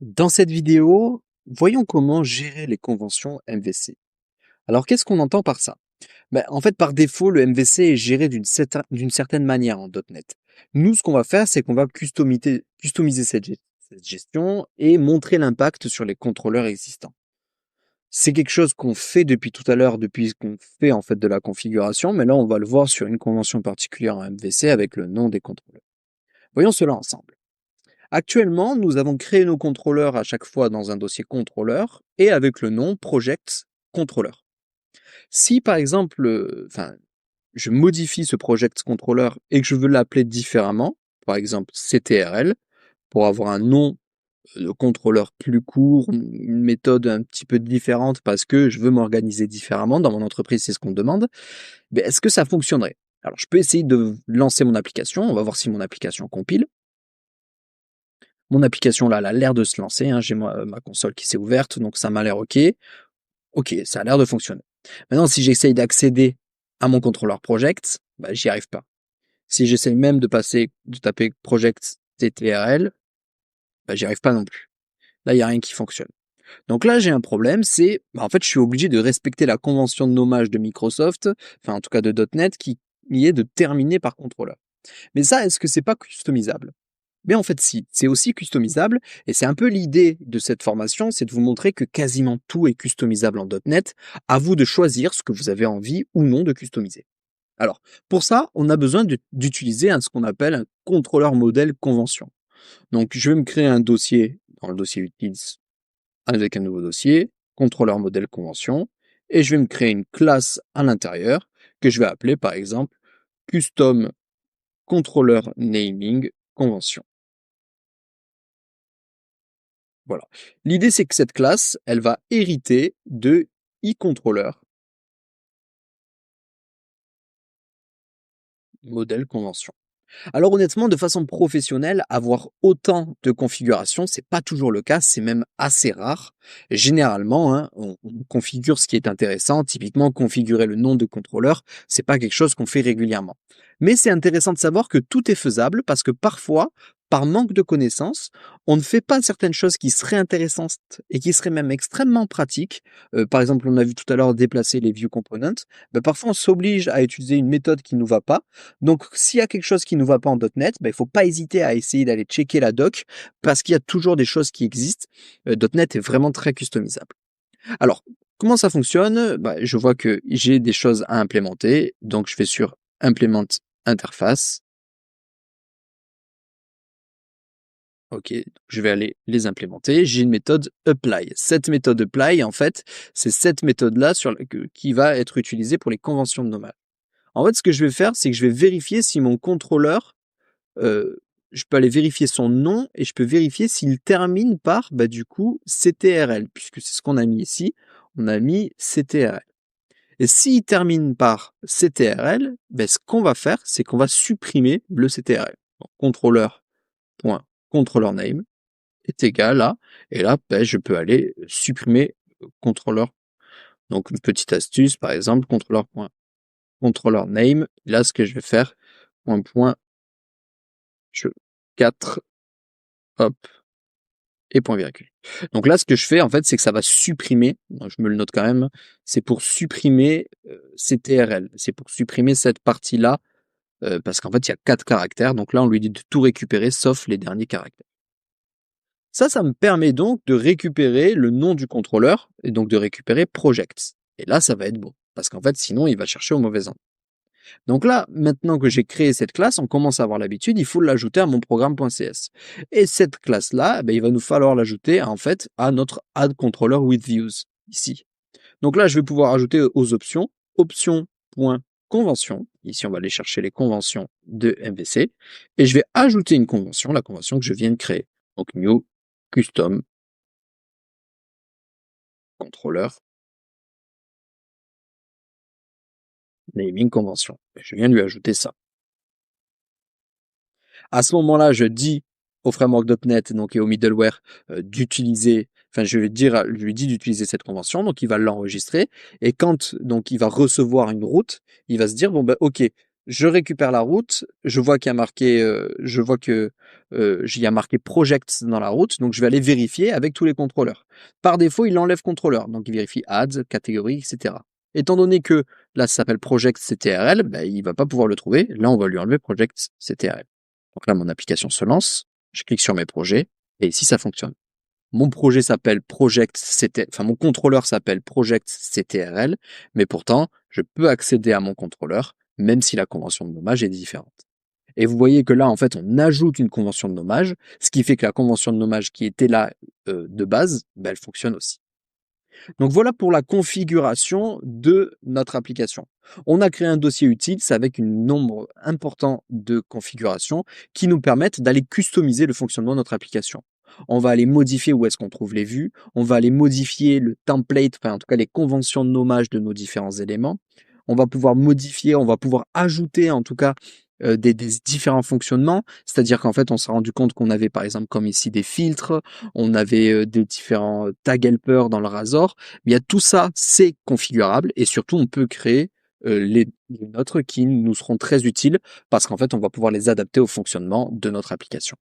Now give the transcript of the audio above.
Dans cette vidéo, voyons comment gérer les conventions MVC. Alors, qu'est-ce qu'on entend par ça? En fait, par défaut, le MVC est géré d'une certaine manière en .NET. Nous, ce qu'on va faire, c'est qu'on va customiser cette gestion et montrer l'impact sur les contrôleurs existants. C'est quelque chose qu'on fait depuis tout à l'heure, depuis qu'on fait en fait de la configuration, mais là, on va le voir sur une convention particulière en MVC avec le nom des contrôleurs. Voyons cela ensemble. Actuellement, nous avons créé nos contrôleurs à chaque fois dans un dossier contrôleur et avec le nom project controller. Si par exemple, je modifie ce project controller et que je veux l'appeler différemment, par exemple CTRL, pour avoir un nom de contrôleur plus court, une méthode un petit peu différente parce que je veux m'organiser différemment dans mon entreprise, c'est ce qu'on demande, est-ce que ça fonctionnerait? Alors je peux essayer de lancer mon application, on va voir si mon application compile. Mon application là, elle a l'air de se lancer, hein. J'ai ma console qui s'est ouverte, donc ça m'a l'air OK. OK, ça a l'air de fonctionner. Maintenant, si j'essaye d'accéder à mon contrôleur project, j'y arrive pas. Si j'essaye même de taper project TTRL, j'y arrive pas non plus. Là, il y a rien qui fonctionne. Donc là, j'ai un problème, c'est, en fait, je suis obligé de respecter la convention de nommage de Microsoft, enfin en tout cas de .NET, qui y est de terminer par contrôleur. Mais ça, est-ce que c'est pas customisable? Mais en fait, si, c'est aussi customisable, et c'est un peu l'idée de cette formation, c'est de vous montrer que quasiment tout est customisable en .NET. À vous de choisir ce que vous avez envie ou non de customiser. Alors, pour ça, on a besoin d'utiliser ce qu'on appelle un contrôleur modèle convention. Donc, je vais me créer un dossier dans le dossier utils avec un nouveau dossier, contrôleur modèle convention, et je vais me créer une classe à l'intérieur que je vais appeler par exemple custom controller naming convention. Voilà. L'idée, c'est que cette classe, elle va hériter de e-controller modèle convention. Alors honnêtement, de façon professionnelle, avoir autant de configurations, c'est pas toujours le cas, c'est même assez rare. Généralement, hein, on configure ce qui est intéressant. Typiquement, configurer le nom de contrôleur, c'est pas quelque chose qu'on fait régulièrement. Mais c'est intéressant de savoir que tout est faisable parce que parfois, par manque de connaissances, on ne fait pas certaines choses qui seraient intéressantes et qui seraient même extrêmement pratiques. Par exemple, on a vu tout à l'heure déplacer les view components. Parfois, on s'oblige à utiliser une méthode qui ne nous va pas. Donc, s'il y a quelque chose qui ne nous va pas en .NET, il ne faut pas hésiter à essayer d'aller checker la doc parce qu'il y a toujours des choses qui existent. .NET est vraiment très customisable. Alors, comment ça fonctionne? Je vois que j'ai des choses à implémenter. Donc, je vais sur Implement Interface. OK, je vais aller les implémenter. J'ai une méthode apply. Cette méthode apply, en fait, c'est cette méthode-là qui va être utilisée pour les conventions de nommage. En fait, ce que je vais faire, c'est que je vais vérifier si mon contrôleur, je peux aller vérifier son nom et je peux vérifier s'il termine par, du coup, CTRL, puisque c'est ce qu'on a mis ici. On a mis CTRL. Et s'il termine par CTRL, ce qu'on va faire, c'est qu'on va supprimer le CTRL. Donc, contrôleur.controller name est égal à, et là, je peux aller supprimer contrôleur. Donc, une petite astuce, par exemple, controller name. Là, ce que je vais faire, point 4, hop, et point virgule. Donc là, ce que je fais, en fait, c'est que ça va supprimer, je me le note quand même, c'est pour supprimer CTRL, c'est pour supprimer cette partie-là, parce qu'en fait, il y a 4 caractères, donc là, on lui dit de tout récupérer, sauf les derniers caractères. Ça me permet donc de récupérer le nom du contrôleur, et donc de récupérer projects. Et là, ça va être bon, parce qu'en fait, sinon, il va chercher au mauvais endroit. Donc là, maintenant que j'ai créé cette classe, on commence à avoir l'habitude, il faut l'ajouter à mon programme.cs. Et cette classe-là, il va nous falloir l'ajouter en fait à notre add controller with views, ici. Donc là, je vais pouvoir ajouter aux options.convention. Ici, on va aller chercher les conventions de MVC. Et je vais ajouter une convention, la convention que je viens de créer. Donc new custom controller naming convention. Je viens de lui ajouter ça. À ce moment-là, je dis au framework.NET donc et au middleware d'utiliser, je lui dis d'utiliser cette convention, donc il va l'enregistrer et quand donc il va recevoir une route, il va se dire ok, Je récupère la route, je vois qu'il y a marqué, je vois que, il y a marqué projects dans la route, donc je vais aller vérifier avec tous les contrôleurs. Par défaut, il enlève contrôleur, donc il vérifie ads, catégorie, et cetera. Étant donné que là, ça s'appelle project CTRL, ben, il va pas pouvoir le trouver. Là, on va lui enlever project CTRL. Donc là, mon application se lance, je clique sur mes projets, et ici, ça fonctionne. Mon projet s'appelle Project CT, enfin mon contrôleur s'appelle Project CTRL, mais pourtant, je peux accéder à mon contrôleur, même si la convention de nommage est différente. Et vous voyez que là, en fait, on ajoute une convention de nommage, ce qui fait que la convention de nommage qui était là de base, ben, elle fonctionne aussi. Donc voilà pour la configuration de notre application. On a créé un dossier utile, c'est avec un nombre important de configurations qui nous permettent d'aller customiser le fonctionnement de notre application. On va aller modifier où est-ce qu'on trouve les vues, on va aller modifier le template, enfin en tout cas les conventions de nommage de nos différents éléments. On va pouvoir modifier, on va pouvoir ajouter en tout cas des différents fonctionnements, c'est-à-dire qu'en fait on s'est rendu compte qu'on avait par exemple comme ici des filtres, on avait des différents tag helpers dans le Razor. Bien, tout ça, c'est configurable et surtout, on peut créer les nôtres qui nous seront très utiles parce qu'en fait, on va pouvoir les adapter au fonctionnement de notre application.